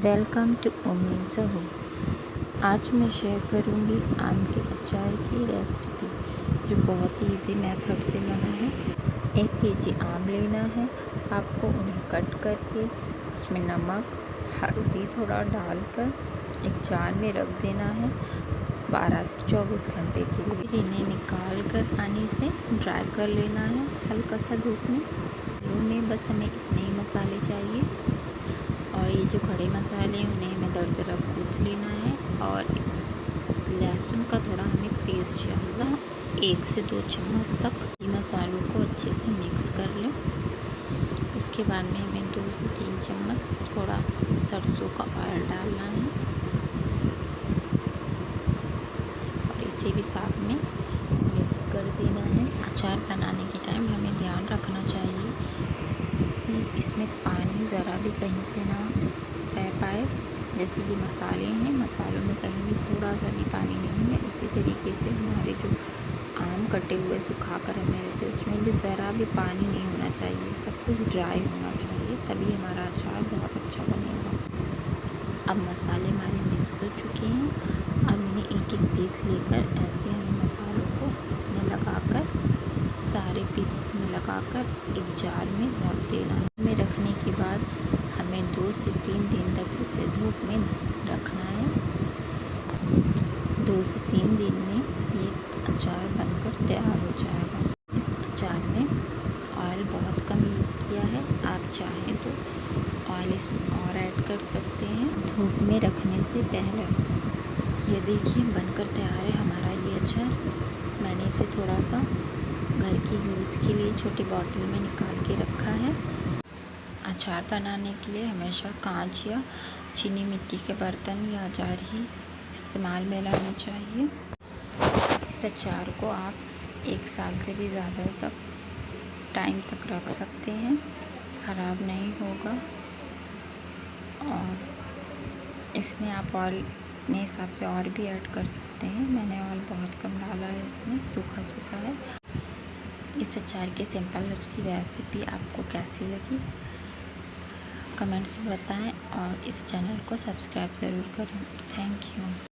Welcome to बमिसाल। आज मैं share करूंगी आम के अचार की रेसिपी, जो बहुत ही इजी मेथड से बना है। 1 केजी आम लेना है आपको। उन्हें कट करके उसमें नमक हल्दी थोड़ा डालकर एक जार में रख देना है 12 से 24 घंटे के लिए। इन्हें निकाल कर पानी से ड्राई कर लेना है हल्का सा धूप में। बस हमें इतने ही मसाले चाहिए, और ये जो खड़े मसाले हैं उन्हें हमें दरदरा कूट लेना है। और लहसुन का थोड़ा हमें पेस्ट चाहिए 1 से 2 चम्मच तक। ये मसालों को अच्छे से मिक्स कर लें। उसके बाद में हमें 2 से 3 चम्मच थोड़ा सरसों का ऑयल डालना है, और इसे भी साथ में मिक्स कर देना है। अचार बनाने के टाइम हमें ध्यान रखना चाहिए कि इसमें पानी ज़रा भी कहीं से ना रह पाए। जैसे ये मसाले हैं, मसालों में कहीं भी थोड़ा सा भी पानी नहीं है। उसी तरीके से हमारे जो आम कटे हुए सुखा कर हमने रखे, उसमें भी ज़रा भी पानी नहीं होना चाहिए। सब कुछ ड्राई होना चाहिए, तभी हमारा अचार बहुत अच्छा बनेगा। अब मसाले हमारे मिक्स हो चुके हैं। अब इन्हें एक एक पीस लेकर ऐसे हमें मसालों को इसमें लगाकर, सारे पीस में लगाकर एक जार में रख देना है। में रखने के बाद हमें 2 से 3 दिन तक इसे धूप में रखना है। 2 से 3 दिन में ये अचार बनकर तैयार हो जाएगा। इस अचार में ऑयल बहुत कम यूज़ किया है। आप चाहें तो ऑयल इसमें और ऐड कर सकते हैं धूप में रखने से पहले। ये देखिए बनकर तैयार है हमारा ये अचार। मैंने इसे थोड़ा सा घर के यूज़ के लिए छोटी बॉटल में निकाल के रखा है। अचार बनाने के लिए हमेशा कांच या चीनी मिट्टी के बर्तन या जार ही इस्तेमाल में लाना चाहिए। इस अचार को आप 1 साल से भी ज़्यादा तक टाइम तक रख सकते हैं, ख़राब नहीं होगा। और इसमें आप ऑयल अपने हिसाब से और भी ऐड कर सकते हैं। मैंने ऑयल बहुत कम डाला है, इसमें सूखा सूखा है। इस अचार की सिंपल सी रेसिपी आपको कैसी लगी कमेंट्स में बताएं, और इस चैनल को सब्सक्राइब ज़रूर करें। Thank you.